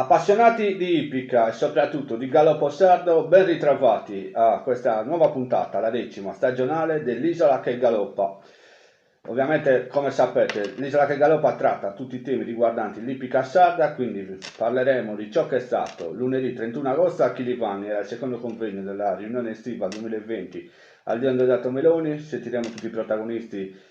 Appassionati di ippica e soprattutto di galoppo sardo, ben ritrovati a questa nuova puntata, la 10ª stagionale dell'Isola che galoppa. Ovviamente, come sapete, l'Isola che galoppa tratta tutti i temi riguardanti l'ippica sarda, quindi parleremo di ciò che è stato lunedì 31 agosto a Chilivani, era il secondo convegno della riunione estiva 2020 al Deodato Meloni. Sentiremo tutti i protagonisti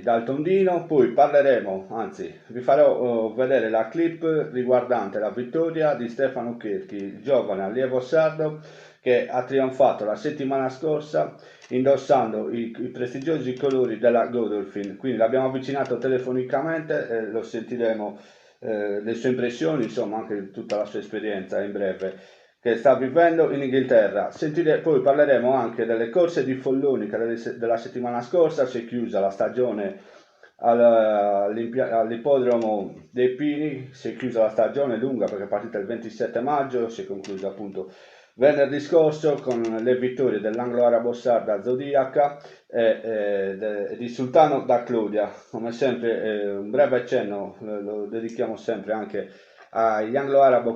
dal tondino, poi parleremo, anzi vi farò vedere la clip riguardante la vittoria di Stefano Cherchi, il giovane allievo sardo che ha trionfato la settimana scorsa indossando i prestigiosi colori della Godolphin. Quindi l'abbiamo avvicinato telefonicamente, lo sentiremo le sue impressioni, insomma anche tutta la sua esperienza in breve che sta vivendo in Inghilterra. Poi parleremo anche delle corse di Folloni che della settimana scorsa si è chiusa la stagione all'ippodromo dei Pini, si è chiusa la stagione lunga perché è partita il 27 maggio, si è conclusa appunto venerdì scorso con le vittorie dell'anglo-arabo sarda Zodiaca e di Sultano da Claudia. Come sempre un breve accenno lo dedichiamo sempre anche agli anglo-arabo,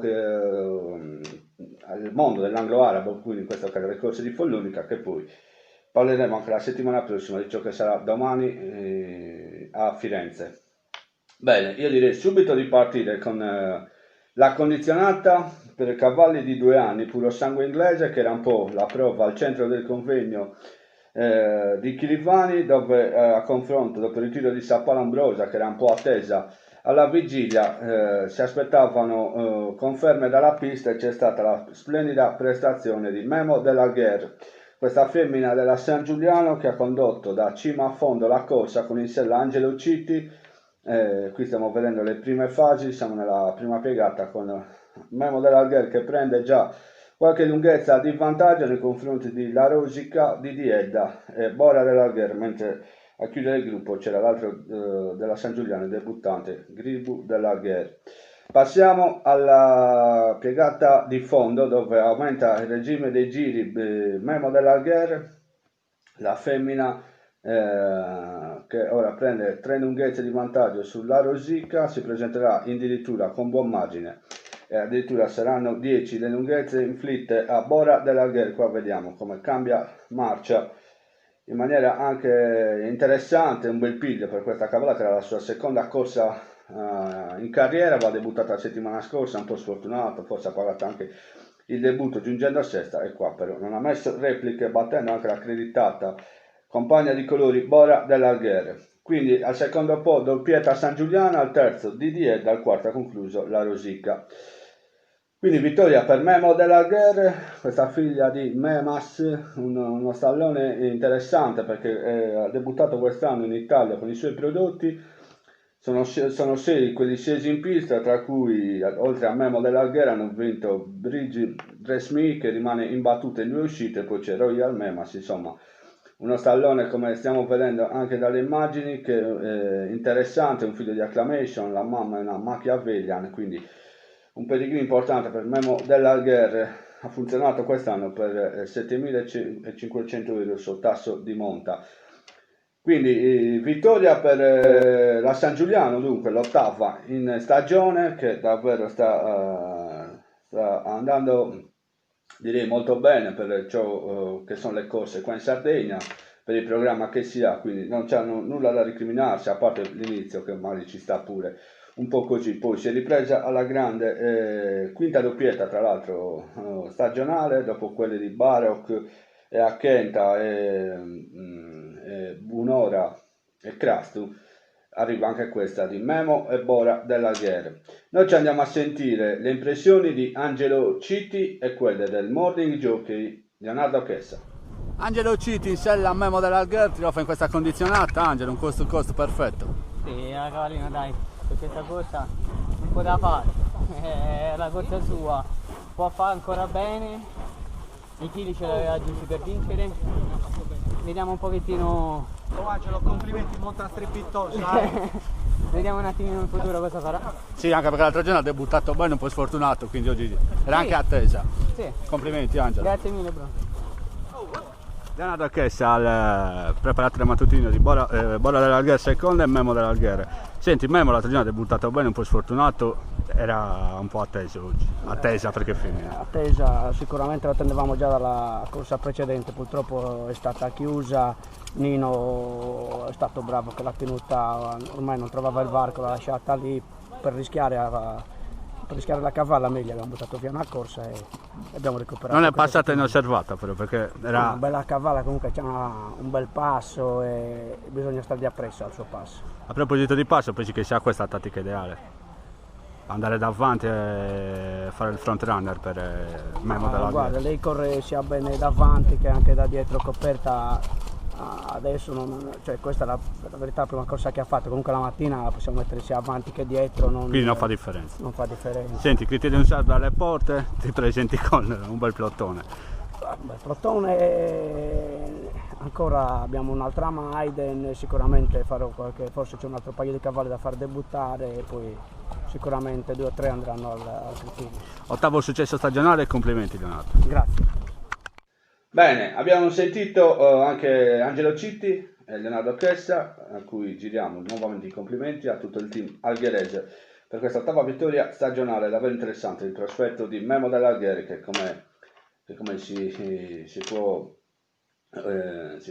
al mondo dell'anglo-arabo, quindi in questo caso le corse di Follonica, che poi parleremo anche la settimana prossima di ciò che sarà domani a Firenze. Bene, io direi subito di partire con la condizionata per i cavalli di 2 anni, puro sangue inglese, che era un po' la prova al centro del convegno di Chilivani, dove a confronto dopo il ritiro di Sapala Ambrosa, che era un po' attesa alla vigilia, si aspettavano conferme dalla pista e c'è stata la splendida prestazione di Memo della Guerre, questa femmina della San Giuliano che ha condotto da cima a fondo la corsa con in sella Angelo Citti. Qui stiamo vedendo le prime fasi, siamo nella prima piegata con Memo della Guerre che prende già qualche lunghezza di vantaggio nei confronti di La Rosica, di Diedda e Bora della Guerre, mentre a chiudere il gruppo c'era l'altro della San Giuliano, debuttante, Gribu della Guerre. Passiamo alla piegata di fondo dove aumenta il regime dei giri Memo della Guerre, la femmina che ora prende 3 lunghezze di vantaggio sulla Rosica, si presenterà addirittura con buon margine e addirittura saranno 10 le lunghezze inflitte a Bora della Guerre. Qua vediamo come cambia marcia in maniera anche interessante, un bel piglio per questa cavalata, era la sua seconda corsa in carriera, aveva debuttato la settimana scorsa, un po' sfortunato, forse ha pagato anche il debutto giungendo a sesta e qua però non ha messo repliche, battendo anche l'accreditata compagna di colori Bora della Guerre. Quindi al secondo po' doppietta San Giuliano, al terzo Didier, dal quarto ha concluso La Rosica. Quindi vittoria per Memo della Guerre, questa figlia di Memas, uno stallone interessante perché ha debuttato quest'anno in Italia con i suoi prodotti. Sono 6 quelli scesi in pista, tra cui oltre a Memo della Guerre hanno vinto Brigi Dresmi che rimane imbattuta in 2 uscite, poi c'è Royal Memas, insomma uno stallone come stiamo vedendo anche dalle immagini che è interessante, un figlio di Acclamation, la mamma è una Machiavellian, quindi un pedigree importante per Memo della Guerre. Ha funzionato quest'anno per 7.500 euro sul tasso di monta. Quindi vittoria per la San Giuliano, dunque l'8ª in stagione, che davvero sta andando direi molto bene per ciò che sono le corse qua in Sardegna, per il programma che si ha, quindi non c'hanno nulla da ricriminarsi, a parte l'inizio che magari ci sta pure un po' così. Poi si è ripresa alla grande, quinta doppietta tra l'altro stagionale, dopo quelle di Baroc e Akenta e Bunora e Krastu, arriva anche questa di Memo e Bora della Guerre. Noi ci andiamo a sentire le impressioni di Angelo Citti e quelle del morning jockey Leonardo Chessa. Angelo Citti in sella a Memo della Guerre, ti offre in questa condizionata, Angelo, un costo perfetto. Sì, la cavallina dai, per questa corsa un po' da fare, è la corsa sua, può fare ancora bene, i chili ce l'aveva giusti per vincere, vediamo un pochettino... Oh Angelo, complimenti, molto strepitoso. Vediamo un attimino in futuro cosa farà. Sì, anche perché l'altro giorno ha debuttato bene, un po' sfortunato, quindi oggi era anche attesa. Sì. Complimenti Angelo. Grazie mille bro. Leonardo Chessa al preparatore mattutino di Bora della Guerre seconda e Memo della Guerre. Senti, Memo l'altro giorno ha debuttato bene, un po' sfortunato, era un po' atteso oggi, attesa perché femmina. Attesa, sicuramente la attendevamo già dalla corsa precedente, purtroppo è stata chiusa. Nino è stato bravo che l'ha tenuta, ormai non trovava il varco, l'ha lasciata lì per rischiare la cavalla, meglio abbiamo buttato via una corsa e abbiamo recuperato. Non è questa passata settimana. inosservata però perché Una era... bella cavalla, comunque c'è un bel passo e bisogna stargli appresso al suo passo. A proposito di passo, pensi che sia questa la tattica ideale? Andare davanti e fare il front runner per Memo della Guarda, Guerra. lei corre sia bene davanti che anche da dietro coperta. Adesso cioè questa è la verità, la prima corsa che ha fatto, comunque la mattina la possiamo mettere sia avanti che dietro, Quindi non fa differenza. non fa differenza. Senti, Criterium Sardo alle porte, ti presenti con un bel plottone. Beh, Plotone, ancora abbiamo un'altra Maiden, sicuramente farò forse c'è un altro paio di cavalli da far debuttare e poi sicuramente 2 o 3 andranno al criterio. Ottavo successo stagionale e complimenti Leonardo. Grazie. Bene, abbiamo sentito anche Angelo Citti e Leonardo Chessa, a cui giriamo nuovamente i complimenti a tutto il team algherese per questa ottava vittoria stagionale davvero interessante, il prospetto di Memo dell'Alghere che come si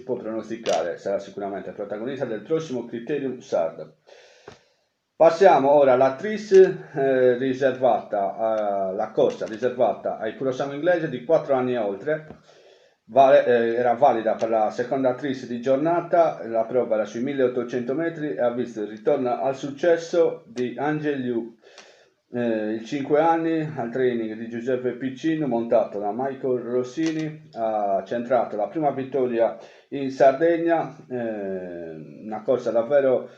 può pronosticare sarà sicuramente protagonista del prossimo Criterium Sardo. Passiamo ora alla tris riservata, la corsa riservata ai purosangue inglesi di 4 anni e oltre. Era valida per la seconda tris di giornata, la prova era sui 1800 metri e ha visto il ritorno al successo di Angel Yu, il 5 anni al training di Giuseppe Piccino montato da Michael Rossini, ha centrato la prima vittoria in Sardegna, una corsa davvero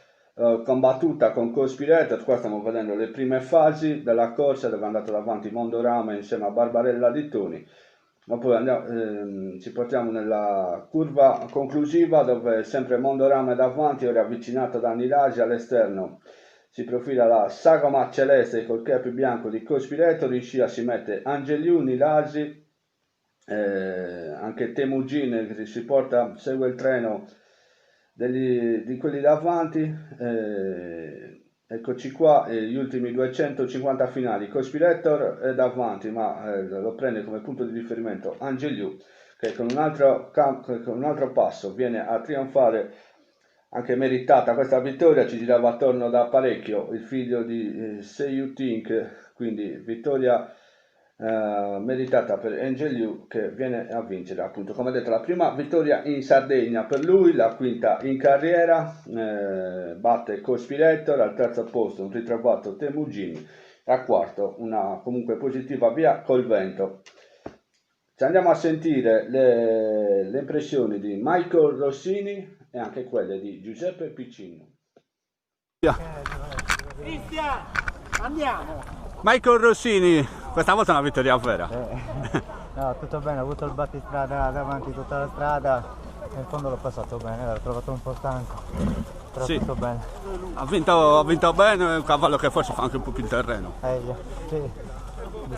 combattuta con Cospirator. Qua stiamo vedendo le prime fasi della corsa dove è andato davanti Mondorama insieme a Barbarella di Toni. Ma poi ci portiamo nella curva conclusiva dove sempre Mondorama è davanti, ora avvicinato da Nilasi all'esterno. Si profila la sagoma celeste col capo bianco di Cospirator, in scia si mette Angeliu, Nilasi, anche Temugin che segue il treno di quelli davanti. Eccoci qua, gli ultimi 250 finali. Cospirator è davanti, ma lo prende come punto di riferimento Angeliu, che con un altro passo viene a trionfare, anche meritata questa vittoria, ci girava attorno da parecchio il figlio di Say You Think, quindi vittoria meritata per Angeliu che viene a vincere, appunto come detto, la prima vittoria in Sardegna per lui, la quinta in carriera, batte Cospirator, al terzo posto un ritrovato Temugin, al quarto una comunque positiva via col vento. Ci andiamo a sentire le impressioni di Michael Rossini e anche quelle di Giuseppe Piccino. Cristian, andiamo! Michael Rossini, questa volta è una vittoria vera. No, tutto bene, ho avuto il battistrada davanti tutta la strada e in fondo l'ho passato bene, l'ho trovato un po' stanco, però Sì. tutto bene. Ha vinto bene, è un cavallo che forse fa anche un po' più il terreno Sì,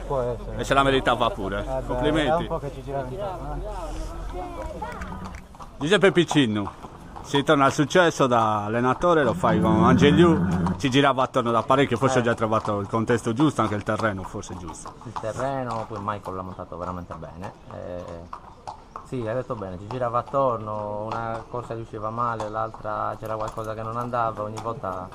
può essere. e se la meritava pure. È un Complimenti. po' che ci girava intorno. Giuseppe Piccino, si torna al successo da allenatore, lo fai con Angeliu, ci girava attorno da parecchio, forse ho già trovato il contesto giusto, anche il terreno forse giusto. Il terreno, poi Michael l'ha montato veramente bene. Sì, hai detto bene, ci girava attorno, una corsa riusciva male, l'altra c'era qualcosa che non andava, ogni volta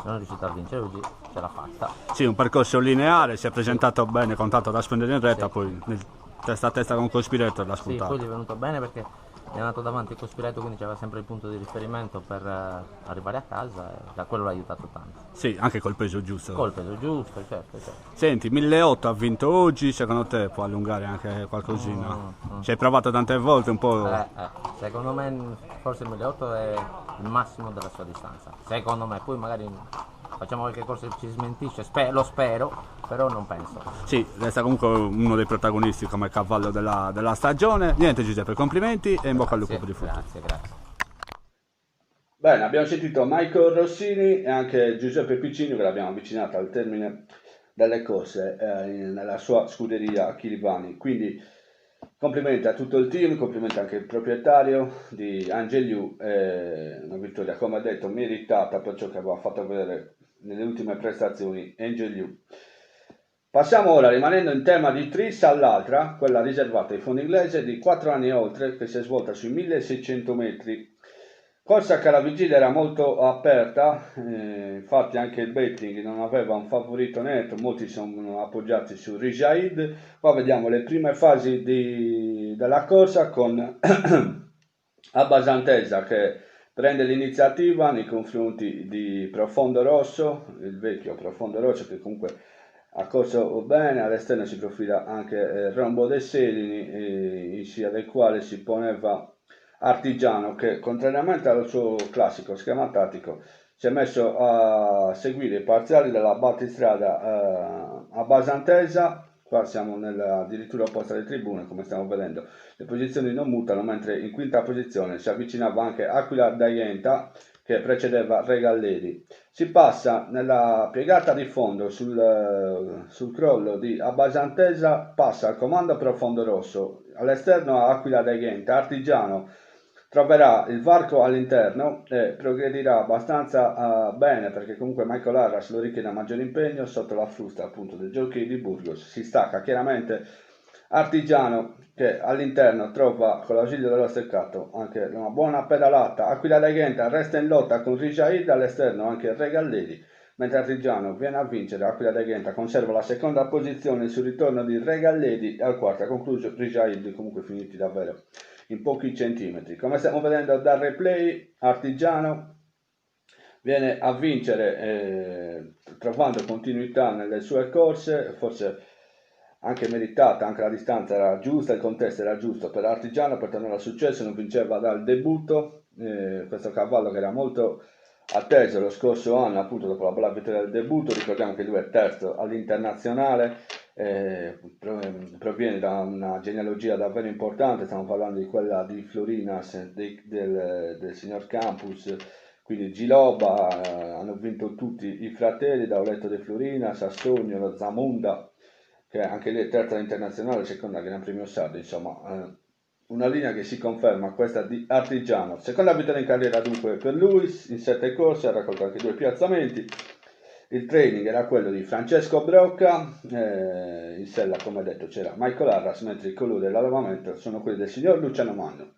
non è riuscito a vincere, oggi ce l'ha fatta. Sì, un percorso lineare, si è presentato bene, con tanto da spendere in retta, poi nel testa a testa con Cospirator l'ha Sì, spuntato. poi gli è venuto bene perché è andato davanti il Cospirator, quindi c'era sempre il punto di riferimento per arrivare a casa e da quello l'ha aiutato tanto. Sì, anche col peso giusto. Col peso giusto, certo. Senti, 1800 ha vinto oggi, secondo te può allungare anche qualcosina? Ci hai provato tante volte un po'? Secondo me forse il 1800 è il massimo della sua distanza. Secondo me, poi magari facciamo qualche corsa che ci smentisce, lo spero, però non penso. Sì, resta comunque uno dei protagonisti come cavallo della stagione. Niente Giuseppe, complimenti e in bocca al lupo per il futuro. Grazie. Bene, abbiamo sentito Michael Rossini e anche Giuseppe Piccino che l'abbiamo avvicinato al termine delle corse nella sua scuderia a Chirivani. Quindi complimenti a tutto il team, complimenti anche al proprietario di Angeliu, una vittoria come detto meritata per ciò che aveva fatto vedere nelle ultime prestazioni Angeliu. Passiamo ora, rimanendo in tema di tris, all'altra, quella riservata ai fondi inglese di 4 anni e oltre, che si è svolta sui 1600 metri. Corsa che alla vigilia era molto aperta, infatti anche il betting non aveva un favorito netto, molti sono appoggiati su Rijaid. Qua vediamo le prime fasi della corsa con Abbasantesa che prende l'iniziativa nei confronti di Profondo Rosso, il vecchio Profondo Rosso che comunque ha corso bene. All'esterno si profila anche Rombo De Selini, in scia del quale si poneva Artigiano che, contrariamente al suo classico schema tattico, si è messo a seguire i parziali della battistrada Abbasantesa. Qua siamo addirittura opposta alle tribune, come stiamo vedendo. Le posizioni non mutano, mentre in quinta posizione si avvicinava anche Aquila D'Aienta, che precedeva Regalleri. Si passa nella piegata di fondo sul crollo di Abbasantesa, passa al comando Profondo Rosso, all'esterno Aquila D'Aienta. Artigiano troverà il varco all'interno e progredirà abbastanza bene, perché comunque Michael Arras lo richiede a maggiore impegno sotto la frusta appunto del Jockey di Burgos. Si stacca chiaramente Artigiano che all'interno trova con l'ausilio dello steccato anche una buona pedalata. Aquila D'Aienta resta in lotta con Rijaid, all'esterno anche Regalleri, mentre Artigiano viene a vincere. Aquila D'Aienta conserva la seconda posizione sul ritorno di Regalleri e al quarto ha concluso Rijaid, comunque finiti davvero in pochi centimetri. Come stiamo vedendo dal replay, Artigiano viene a vincere trovando continuità nelle sue corse, forse anche meritata, anche la distanza era giusta, il contesto era giusto per Artigiano per tornare al successo. Non vinceva dal debutto, questo cavallo che era molto atteso lo scorso anno appunto dopo la bella vittoria del debutto. Ricordiamo che lui è terzo all'internazionale, proviene da una genealogia davvero importante, stiamo parlando di quella di Florinas, del signor Campus, quindi Giloba, hanno vinto tutti i fratelli da Oletto de Florinas, Assogno, lo Zamunda, che anche lì è terza all'internazionale, seconda Gran Premio Sardo, insomma una linea che si conferma, questa di Artigiano. Seconda vittoria in carriera dunque per lui, in 7 corse, ha raccolto anche 2 piazzamenti. Il training era quello di Francesco Brocca, in sella come detto c'era Michael Arras, mentre i colori dell'allevamento sono quelli del signor Luciano Manno.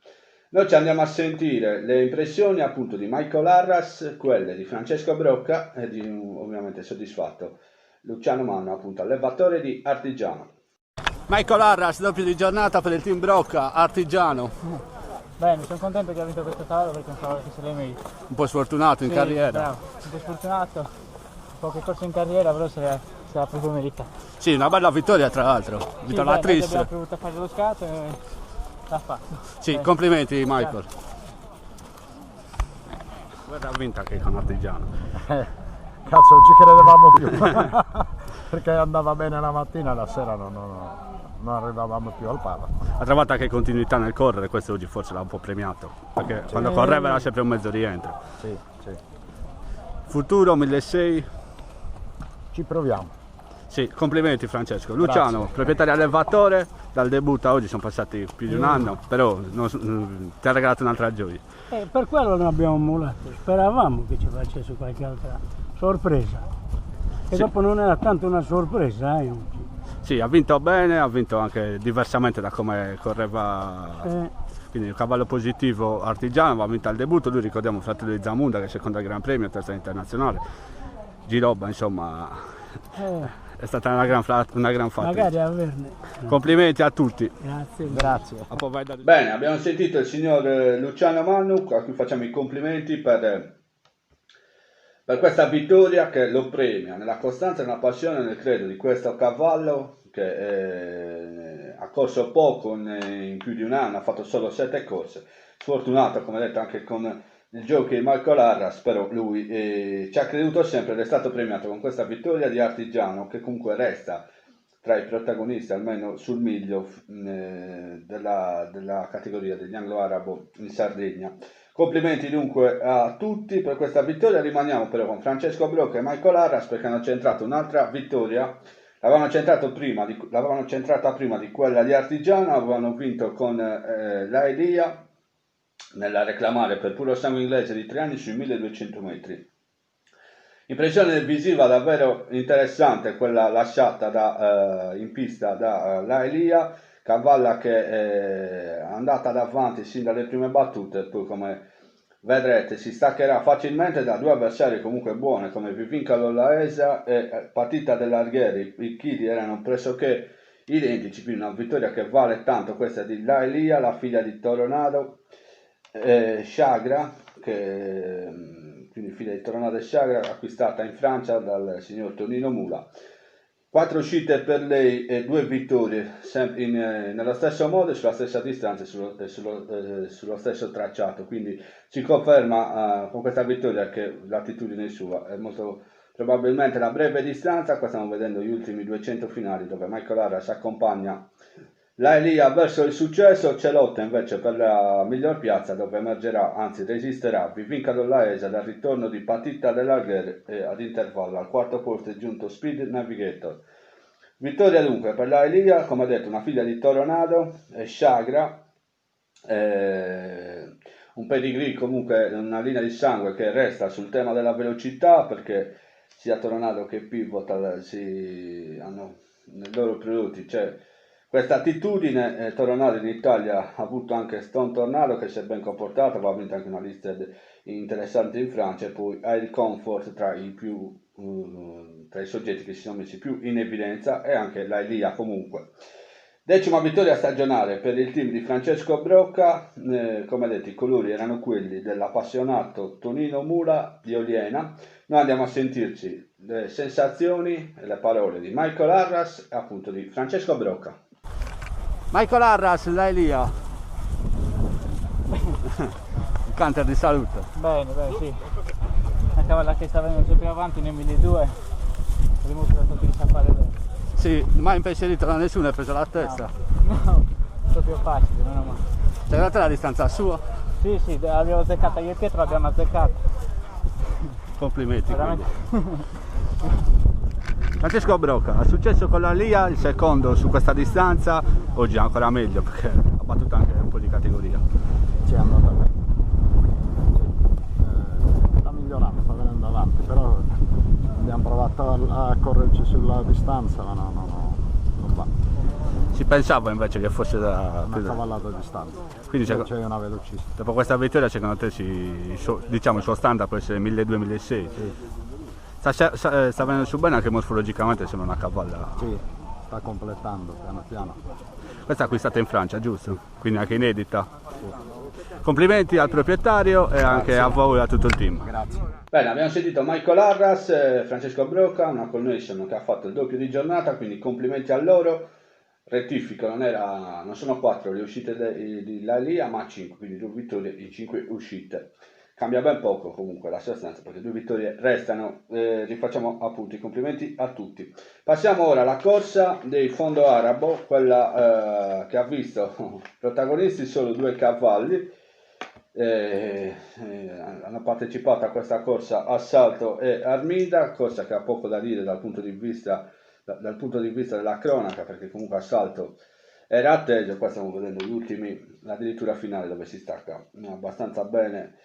Noi ci andiamo a sentire le impressioni appunto di Michael Arras, quelle di Francesco Brocca e di ovviamente soddisfatto Luciano Manno, appunto allevatore di Artigiano. Michael Arras, doppio di giornata per il team Brocca, Artigiano. Bene, sono contento che ha vinto questo cavallo perché è un cavallo che se le merita. Un po' sfortunato in carriera. Bravo, un po' sfortunato, poche corse in carriera, però se la proprio merita. Sì, una bella vittoria tra l'altro. Vinto la Tris. Abbiamo provato a fare lo scatto e l'ha fatto. Sì, complimenti Michael. Guarda, ha vinto anche con Artigiano. Cazzo, non ci credevamo più. Perché andava bene la mattina, la sera non arrivavamo più al palo. Ha trovato anche continuità nel correre, questo oggi forse l'ha un po' premiato, perché quando correva era sempre un mezzo rientro. Sì, sì. Futuro 1600. Ci proviamo. Sì, complimenti Francesco. Luciano, grazie. Proprietario allevatore, dal debutto a oggi sono passati più di un anno, però ti ha regalato un'altra gioia. Per quello non abbiamo mollato, speravamo che ci facesse qualche altra sorpresa. E sì. Dopo non era tanto una sorpresa. Sì, ha vinto bene, ha vinto anche diversamente da come correva. Quindi un cavallo positivo Artigiano, ha vinto al debutto, lui ricordiamo fratello di Zamunda che è secondo al Gran Premio, terza internazionale. Giroba, insomma, è stata una gran fatta. Magari averne. Complimenti a tutti. Grazie. Grazie. Bene, abbiamo sentito il signor Luciano Mannu, a cui facciamo i complimenti per questa vittoria che lo premia nella costanza, nella passione e nel credo di questo cavallo che ha corso poco in più di un anno, ha fatto solo 7 corse. Sfortunato, come detto, anche con il jockey Michael Arras, però lui ci ha creduto sempre ed è stato premiato con questa vittoria di Artigiano, che comunque resta tra i protagonisti, almeno sul miglio della categoria degli anglo-arabo in Sardegna. Complimenti dunque a tutti per questa vittoria. Rimaniamo però con Francesco Brocca e Michael Arras perché hanno centrato un'altra vittoria. L'avevano centrata prima di quella di Artigiano, avevano vinto con l'Aedia nella reclamare per puro sangue inglese di 3 anni sui 1200 metri. Impressione visiva davvero interessante quella lasciata in pista da La Elia, cavalla che è andata davanti sin dalle prime battute e poi, come vedrete, si staccherà facilmente da due avversari comunque buoni come Vivinca Lollaesa e Partita dell'Argheri. I chili erano pressoché identici, quindi una vittoria che vale tanto questa di La Elia, la figlia di Toronado Chagra, quindi figlia di Toronado e Chagra, acquistata in Francia dal signor Tonino Mula. 4 uscite per lei e 2 vittorie nello stesso modo, sulla stessa distanza e sullo stesso tracciato, quindi si conferma con questa vittoria che l'attitudine sua è molto probabilmente la breve distanza. Qua stiamo vedendo gli ultimi 200 finali dove Michael Arras accompagna La Elia verso il successo, c'è lotta invece per la miglior piazza dove emergerà, anzi resisterà, Vivinca Lollaesa dal ritorno di Partita dell'Algher e ad intervallo al quarto posto è giunto Speed Navigator. Vittoria dunque per La Elia, come detto una figlia di Toronado e Chagra, un pedigree comunque, una linea di sangue che resta sul tema della velocità, perché sia Toronado che Pivot hanno nei loro prodotti c'è questa attitudine. Toronado in Italia ha avuto anche Stone Tornado che si è ben comportato, va vinto anche una lista interessante in Francia, e poi Air Comfort tra i soggetti che si sono messi più in evidenza, e anche La Elia comunque. 10ª vittoria stagionale per il team di Francesco Brocca, come detto i colori erano quelli dell'appassionato Tonino Mura di Oliena. Noi andiamo a sentirci le sensazioni e le parole di Michael Arras e appunto di Francesco Brocca. Michael Arras, La Elia. Il canter di salute. Bene, sì. La cavalla che sta venendo più avanti nel 1200 ha dimostrato che sa fare bene. Sì, mai impensierito da nessuno, hai preso la testa. No, proprio facile, non ho mai. Sei arrivata la distanza sua? Sì, abbiamo azzeccata io e Pietro, l'abbiamo azzeccata. Complimenti. Francesco Brocca, ha successo con la Elia, il secondo su questa distanza, oggi ancora meglio perché ha battuto anche un po' di categoria. Ci è andata bene. Sta migliorando, sta venendo avanti, però abbiamo provato a correrci sulla distanza, ma non va. Si pensava invece che fosse da Una cavallata a distanza. Quindi c'è una velocissima. dopo questa vittoria secondo te il suo standard può essere 1200-1600? Sì. Sta venendo su bene anche morfologicamente, sembra una cavalla. Sì, sta completando piano piano. Questa è acquistata in Francia, giusto? Quindi anche inedita. Sì. Complimenti al proprietario e anche a voi e a tutto il team. Grazie. Bene, abbiamo sentito Michael Arras, Francesco Brocca, una connection che ha fatto il doppio di giornata, quindi complimenti a loro. Rettifico, non sono 4 le uscite di La Elia, ma 5, quindi 2 vittorie in 5 uscite. Cambia ben poco comunque la sostanza, perché 2 vittorie restano. Rifacciamo appunto i complimenti a tutti. Passiamo ora alla corsa dei fondo arabo, quella che ha visto protagonisti solo 2 cavalli. Hanno partecipato a questa corsa Assalto e Armida, corsa che ha poco da dire dal punto di vista della cronaca, perché comunque Assalto era atteso. Qua stiamo vedendo gli ultimi, addirittura finale, dove si stacca abbastanza bene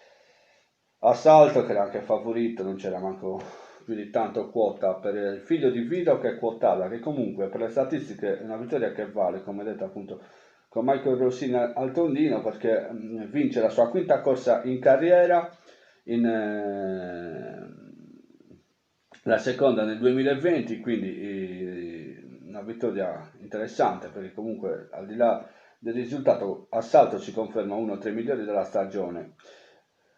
Assalto, che era anche favorito, non c'era manco più di tanto quota per il figlio di Vido, che è quotata, che comunque per le statistiche è una vittoria che vale, come detto appunto con Michael Rossini al tondino, perché vince la sua 5ª corsa in carriera, la seconda nel 2020, quindi una vittoria interessante, perché comunque al di là del risultato Assalto si conferma uno tra i migliori della stagione.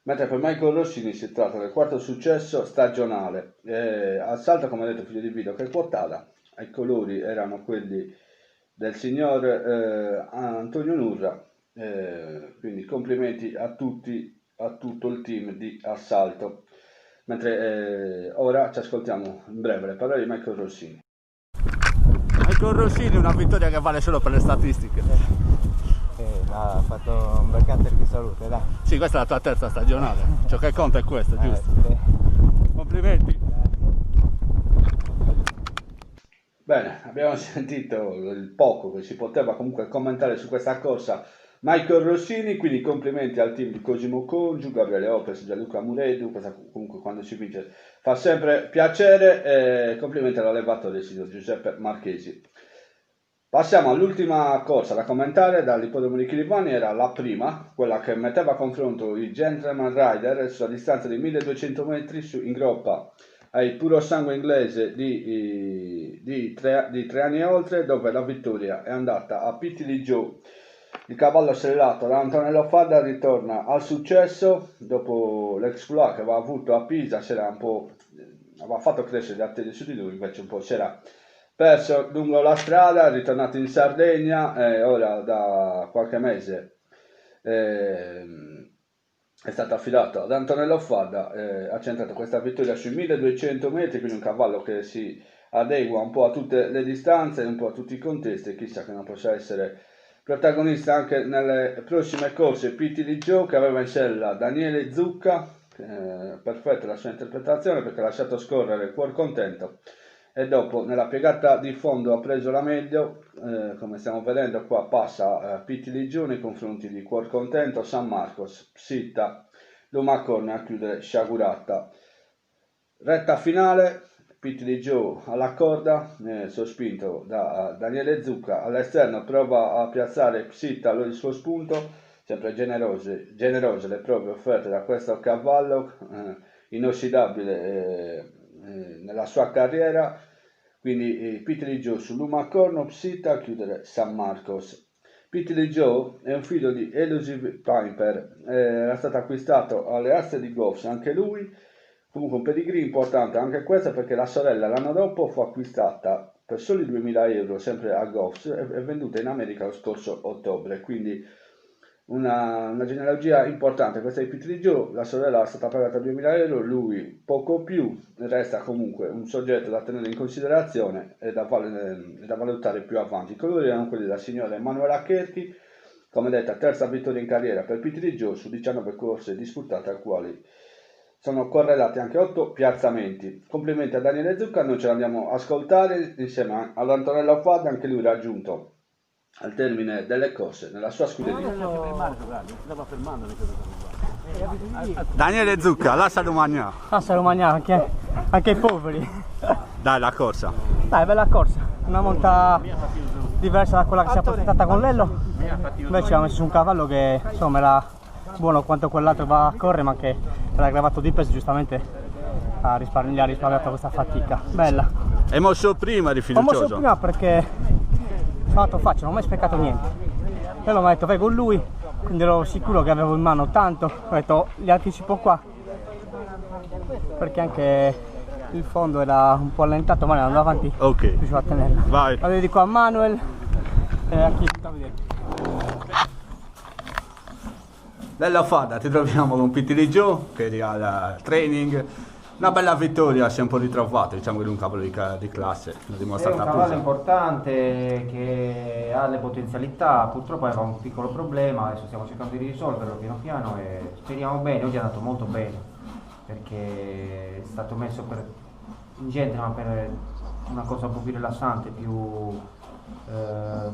Mentre per Michael Rossini si tratta del 4º successo stagionale. Assalto, come detto, figlio di Vido, che è quotata. I colori erano quelli del signor Antonio Nurra, quindi complimenti a tutto il team di Assalto. Mentre ora ci ascoltiamo in breve le parole di Michael Rossini. Michael Rossini, una vittoria che vale solo per le statistiche. Ha fatto un bel canter di salute, dai. Sì, questa è la tua 3ª stagionale, ciò che conta è questo, giusto? Sì. Complimenti. Bene, abbiamo sentito il poco che si poteva comunque commentare su questa corsa Michael Rossini, quindi complimenti al team di Cosimo Congiu, Gabriele Opes, Gianluca Muredu, comunque quando si vince fa sempre piacere, complimenti all'allevatore signor Giuseppe Marchesi. Passiamo all'ultima corsa da commentare dall'ippodromo di Chirivani, era la prima, quella che metteva a confronto i Gentleman Rider sulla distanza di 1200 metri in groppa ai puro sangue inglese di 3 anni e oltre, dove la vittoria è andata a Pittili Joe. Il cavallo stellato da Antonello Fadda ritorna al successo dopo l'exploit che aveva avuto a Pisa, aveva fatto crescere le attese su di lui, invece un po' si era perso lungo la strada, è ritornato in Sardegna e ora da qualche mese è stato affidato ad Antonello Fadda, ha centrato questa vittoria sui 1200 metri, quindi un cavallo che si adegua un po' a tutte le distanze, un po' a tutti i contesti, chissà che non possa essere protagonista anche nelle prossime corse. Pittili Joe, che aveva in sella Daniele Zucca, perfetta la sua interpretazione perché ha lasciato scorrere Cuor Contento e dopo nella piegata di fondo ha preso la meglio, come stiamo vedendo qua passa Pittili Joe nei confronti di Cuor Contento, San Marcos, Psitta, Lumacorne a chiudere Sciagurata. Retta finale, Pittili Joe alla corda, sospinto da Daniele Zucca, all'esterno prova a piazzare Psitta il suo spunto, sempre generose le prove offerte da questo cavallo, inossidabile nella sua carriera, quindi Pittili Joe su Lumacorno, Psitta a chiudere San Marcos. Pittili Joe è un figlio di Elusive Piper, era stato acquistato alle aste di Goffs anche lui. Comunque un pedigree importante anche questo, perché la sorella l'anno dopo fu acquistata per soli 2000 euro sempre a Goffs e venduta in America lo scorso ottobre, quindi una genealogia importante questa di Pittili Joe. La sorella è stata pagata 2000 euro, lui poco più, resta comunque un soggetto da tenere in considerazione e da valutare più avanti. I colori erano quelli della signora Emanuela Cherchi, come detta terza vittoria in carriera per Pittili Joe su 19 corse disputate, al quali sono correlati anche 8 piazzamenti. Complimenti a Daniele Zucca, noi ce l'andiamo a ascoltare insieme ad Antonello Fadda, anche lui raggiunto al termine delle corse nella sua scuderia. Daniele Zucca, lascia Romagna. Lascia Romagna anche i poveri. Dai, la corsa. Dai, bella corsa, una monta diversa da quella che si è presentata con Lello, invece ha messo su un cavallo che insomma era buono quanto quell'altro va a correre, ma che era gravato di peso, giustamente gli ha risparmiato questa fatica. Bella. È mosso prima, eri Ho fiducioso? mosso prima perché fatto faccio, non ho mai sprecato niente. Quello mi ha detto vai con lui, quindi ero sicuro che avevo in mano tanto, ho detto gli anticipo qua, perché anche il fondo era un po' allentato, ma andava avanti, Ok, riuscivo a tenerla. vai. La dedico a Manuel e a chi sta a vedere. Bella Fadda, ti troviamo con Pittili Joe, che eri al training. Una bella vittoria, si è un po' ritrovato, diciamo che è un cavallo di classe, l'ha È dimostrato un a cavallo Pisa. importante che ha le potenzialità, purtroppo aveva un piccolo problema, adesso stiamo cercando di risolverlo piano piano e speriamo bene. Oggi è andato molto bene perché è stato messo in gentleman per una cosa un po' più rilassante,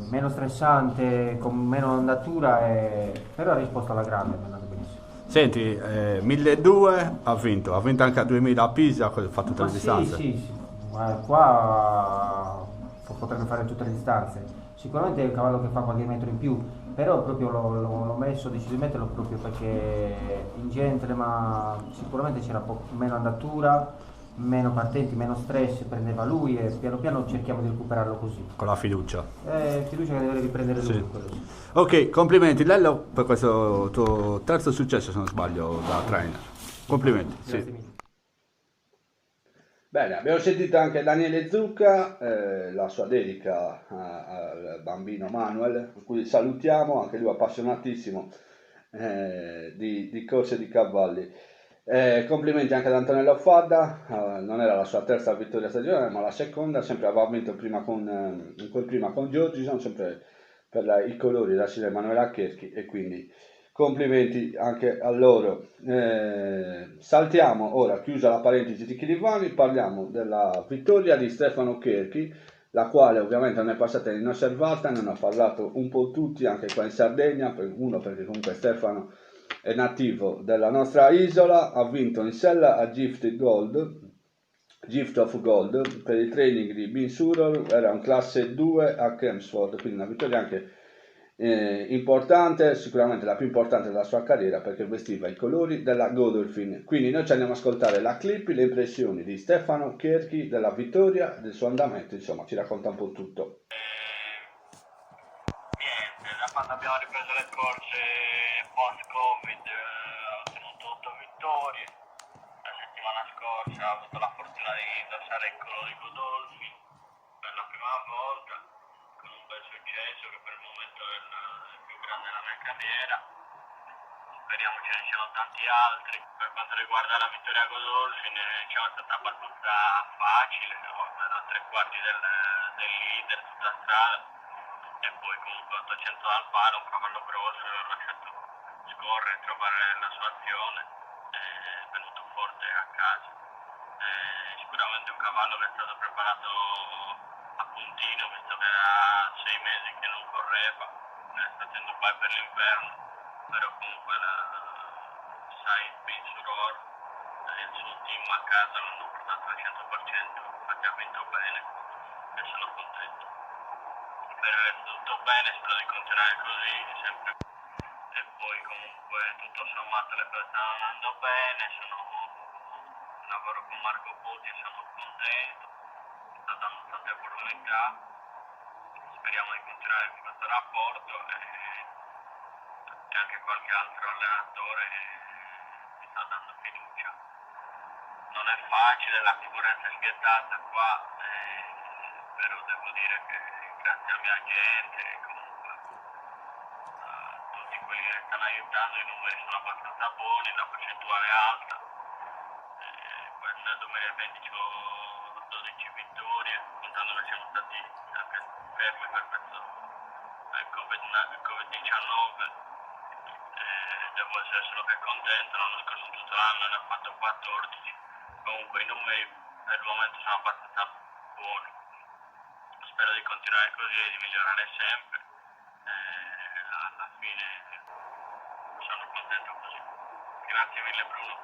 meno stressante, con meno andatura, però ha risposto alla grande, è andato benissimo. Senti, 1200 ha vinto anche a 2000 a Pisa, ha fatto tutte le distanze. Sì, ma qua potrebbe fare tutte le distanze. Sicuramente è un cavallo che fa qualche metro in più, però proprio l'ho messo, ho deciso di metterlo proprio perché in gentleman sicuramente c'era meno andatura, meno partenti, meno stress, prendeva lui e piano piano cerchiamo di recuperarlo così. Con la fiducia. Fiducia che deve riprendere lui. Sì. Quello sì. Ok, complimenti Lello per questo tuo terzo successo, se non sbaglio, da trainer. Complimenti. Grazie Sì. mille. Bene, abbiamo sentito anche Daniele Zucca, la sua dedica al bambino Manuel, a cui salutiamo, anche lui appassionatissimo di corse di cavalli. Complimenti anche ad Antonello Fadda, non era la sua terza vittoria stagionale ma la seconda, sempre aveva vinto prima con Giorgison, sempre per i colori della signora Emanuela Cherchi, e quindi complimenti anche a loro. Saltiamo ora, chiusa la parentesi di Chirivani, parliamo della vittoria di Stefano Cherchi, la quale ovviamente non è passata inosservata, ne hanno parlato un po' tutti anche qua in Sardegna, uno perché comunque Stefano è nativo della nostra isola, ha vinto in sella a Gift of Gold per il training di Bean Surrey, era un classe 2 a Chelmsford, quindi una vittoria anche importante, sicuramente la più importante della sua carriera perché vestiva i colori della Godolphin. Quindi noi ci andiamo a ascoltare la clip, le impressioni di Stefano Cherchi della vittoria, del suo andamento, insomma ci racconta un po' tutto. Niente, da quando abbiamo ripreso le corse post-Covid ho ottenuto 8 vittorie. La settimana scorsa ho avuto la fortuna di indossare il colore di Godolphin per la prima volta, con un bel successo che per il momento è il più grande della mia carriera. Speriamo ce ne siano tanti altri. Per quanto riguarda la vittoria a Godolphin, diciamo, è stata abbastanza facile, da 3/4 del leader sulla strada e poi comunque 800 dal palo, un cavallo grosso, l'ho lasciato scorrere, trovare la sua azione, è venuto forte a casa. Sicuramente un cavallo che è stato preparato a puntino, visto che era 6 mesi che non correva, sta facendo poi per l'inverno, però comunque sai, Bean Surrey e il suo team a casa l'hanno portato al 100%, infatti ha vinto bene e sono contento. Per il resto tutto bene, spero di continuare così sempre. E poi comunque tutto sommato le cose stanno andando bene, lavoro con Marco Botti e sono contento, sta dando tante opportunità, speriamo di continuare con questo rapporto e anche qualche altro allenatore mi sta dando fiducia. Non è facile, la concorrenza è sghettata qua, però devo dire che grazie alla mia gente e comunque tutti quelli che stanno aiutando, i numeri sono abbastanza buoni, la percentuale è alta. Nel 2020 ho 12 vittorie, contando che siamo stati anche fermi per questo Covid-19. Devo essere solo che contento, l'anno scorso tutto l'anno ne ho fatto 14, comunque i numeri per il momento sono abbastanza buoni, spero di continuare così e di migliorare sempre, alla fine sono contento così. Grazie mille Bruno.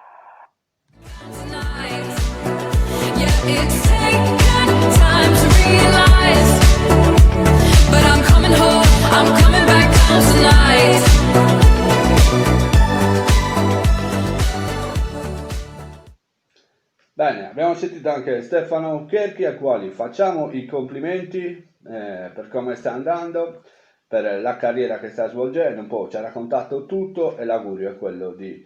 It's taken time to realize, but I'm coming home, I'm coming back home tonight. Bene, abbiamo sentito anche Stefano Cherchi al quale facciamo i complimenti per come sta andando, per la carriera che sta svolgendo, un po' ci ha raccontato tutto e l'augurio è quello di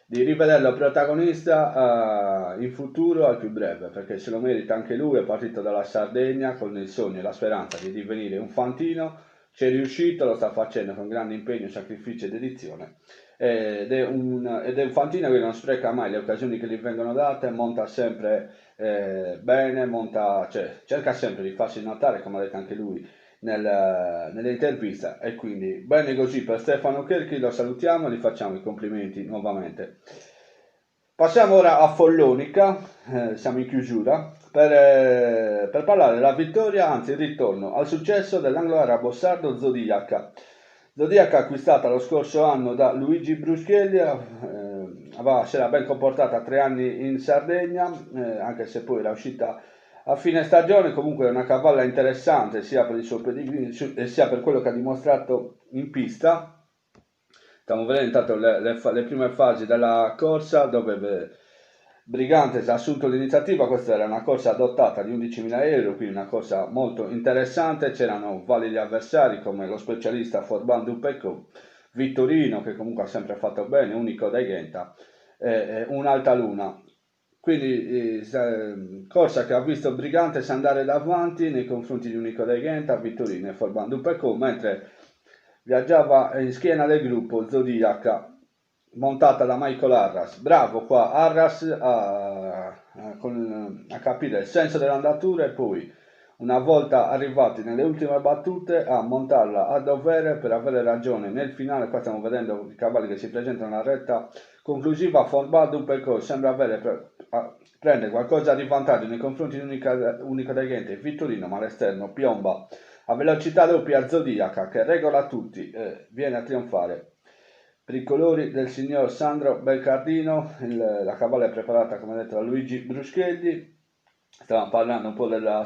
rivederlo protagonista in futuro al più breve, perché se lo merita anche lui, è partito dalla Sardegna con il sogno e la speranza di divenire un fantino, ci è riuscito, lo sta facendo con grande impegno, sacrificio e dedizione, ed è un fantino che non spreca mai le occasioni che gli vengono date, monta sempre bene, cerca sempre di farsi notare, come ha detto anche lui nell'intervista, e quindi bene così per Stefano Cherchi, lo salutiamo e gli facciamo i complimenti nuovamente. Passiamo ora a Follonica, siamo in chiusura, per parlare della vittoria, anzi il ritorno al successo dell'anglo-arabo sardo Zodiac, acquistata lo scorso anno da Luigi Bruschelli, si era ben comportata 3 anni in Sardegna, anche se poi era uscita a fine stagione. Comunque è una cavalla interessante sia per il suo pedigree e sia per quello che ha dimostrato in pista. Stiamo vedendo intanto le prime fasi della corsa dove Brigantes ha assunto l'iniziativa. Questa era una corsa adottata di 11.000 euro, quindi una corsa molto interessante. C'erano validi avversari come lo specialista Forban Dupecco, Vittorino che comunque ha sempre fatto bene, Unico dai Ghenta, un'Altaluna. Quindi corsa che ha visto Brigantes andare davanti nei confronti di Unico dai Ghenta, Vittorino e Forban Dupecco, mentre viaggiava in schiena del gruppo Zodiac, montata da Michael Arras. Bravo qua Arras a capire il senso dell'andatura e poi, una volta arrivati nelle ultime battute, a montarla a dovere per avere ragione nel finale. Qua stiamo vedendo i cavalli che si presentano alla retta conclusiva Fonbaldo un percorso sembra prende qualcosa di vantaggio nei confronti di unico reggente Vittorino, ma all'esterno piomba a velocità doppia Zodiaca che regola tutti e viene a trionfare. Per i colori del signor Sandro Beccardino, la cavalla è preparata come detto da Luigi Bruschelli. Stavamo parlando un po' del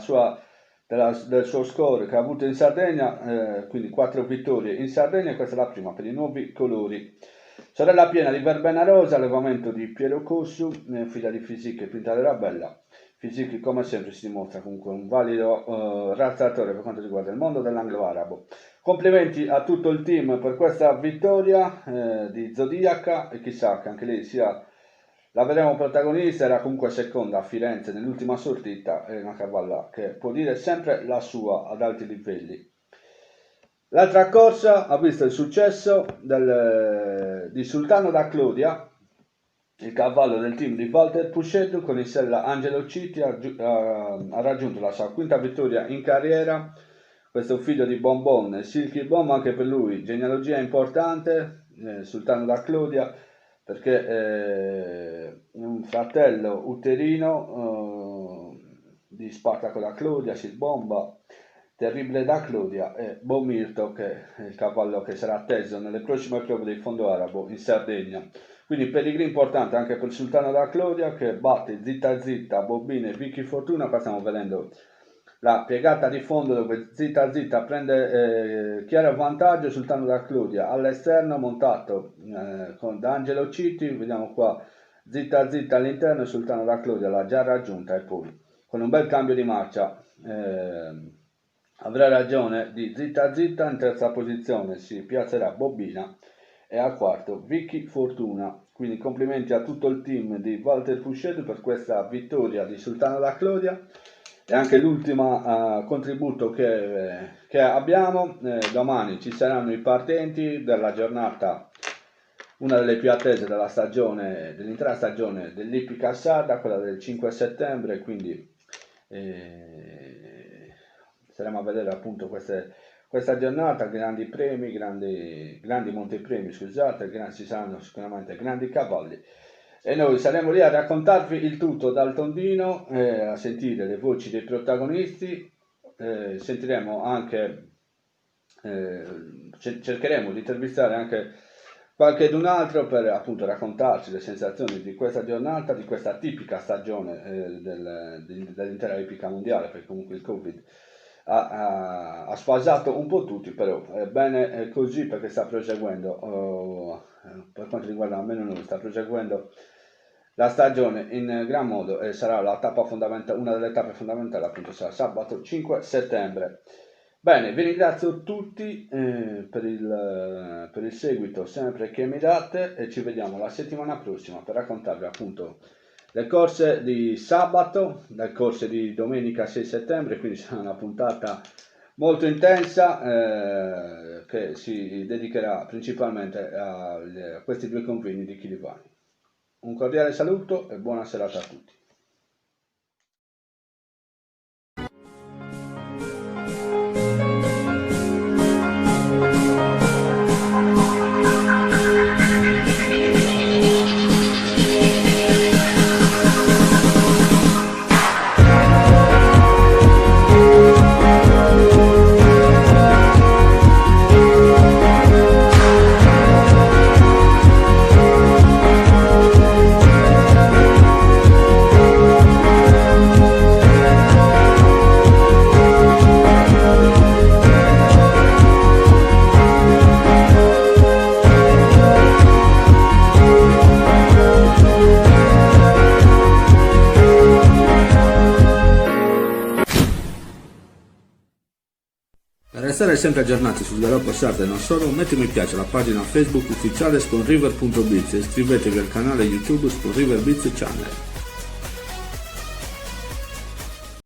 suo score che ha avuto in Sardegna, quindi 4 vittorie in Sardegna, questa è la prima per i nuovi colori. Sorella piena di Verbena Rosa, allevamento di Piero Cossu, figlia di Fisichi e Pintadera Bella. Fisichi come sempre si dimostra comunque un valido razzatore per quanto riguarda il mondo dell'anglo-arabo. Complimenti a tutto il team per questa vittoria di Zodiaca e chissà che anche lei sia, la vedremo protagonista, era comunque seconda a Firenze nell'ultima sortita, è una cavalla che può dire sempre la sua ad alti livelli. L'altra corsa ha visto il successo di Sultano da Clodia, il cavallo del team di Walter Puscetto con in sella Angelo Citti ha raggiunto la sua quinta vittoria in carriera. Questo è un figlio di Bonbon e Silky Bomb, anche per lui genealogia importante, Sultano da Clodia, perché un fratello uterino di Spartaco da Clodia, Silbomba, Terribile da Clodia e Bomirto, che è il cavallo che sarà atteso nelle prossime prove del fondo arabo in Sardegna. Quindi pedigree importante anche per il Sultano da Clodia che batte Zitta Zitta, Bobine e Vicky Fortuna. Qua stiamo vedendo la piegata di fondo dove Zitta Zitta prende chiaro vantaggio, Sultano da Clodia all'esterno montato da Angelo Citti, vediamo qua Zitta Zitta all'interno e Sultano da Clodia l'ha già raggiunta e poi con un bel cambio di marcia avrà ragione di Zitta Zitta, in terza posizione si piazzerà Bobina e al quarto Vicky Fortuna. Quindi complimenti a tutto il team di Walter Puscetto per questa vittoria di Sultano da Clodia. E anche l'ultimo contributo che abbiamo, domani ci saranno i partenti della giornata, una delle più attese della stagione, dell'intera stagione dell'Ippica Sarda, quella del 5 settembre, quindi saremo a vedere appunto questa giornata, grandi premi, grandi montepremi, scusate, ci saranno sicuramente grandi cavalli. E noi saremo lì a raccontarvi il tutto dal tondino, a sentire le voci dei protagonisti, sentiremo anche, cercheremo di intervistare anche qualcun altro per appunto raccontarci le sensazioni di questa giornata, di questa tipica stagione dell'intera Ippica mondiale, perché comunque il Covid ha sfasato un po' tutti, però è bene così perché sta proseguendo, per quanto riguarda almeno noi, sta proseguendo la stagione in gran modo e sarà la tappa fondamentale, una delle tappe fondamentali appunto sarà sabato 5 settembre. Bene, vi ringrazio tutti per il seguito sempre che mi date e ci vediamo la settimana prossima per raccontarvi appunto le corse di sabato, le corse di domenica 6 settembre, quindi sarà una puntata molto intensa che si dedicherà principalmente a questi due convegni di Chilivani. Un cordiale saluto e buona serata a tutti. Per restare sempre aggiornati sul galoppo sardo e non solo, metti mi piace alla pagina Facebook ufficiale sponriver.biz e iscrivetevi al canale YouTube Sponriver Biz Channel.